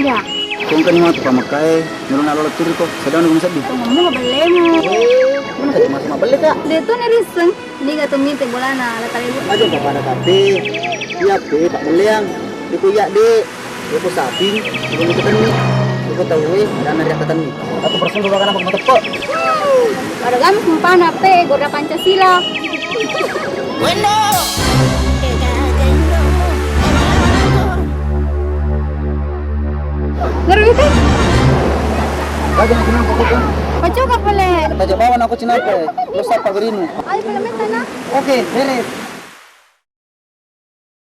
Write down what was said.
ya. Kung kanina ito pamakai, meron na lola turi ko. Sadang nung sabi. Kamu mau beli mo. Ano ka cuma sama balik ka? Dito ni Risen, hindi ka tumite bola na latali. Aja pa pada kape. Iya pe, pak meliang. Di ko ya de. Di ko saping, di ko ketani. Di ko tahu dan ada ketani. Aku persen bawa kana pagmatapok. Pada kami kumpana pe, goda Pancasila. Bueno. Ngeri itu? Lagi nak kenapa kau? Pacu ka pala. Tajabawan aku cinapa. Lo sapa berinu. Ay, pala may tanah. Oke, beres.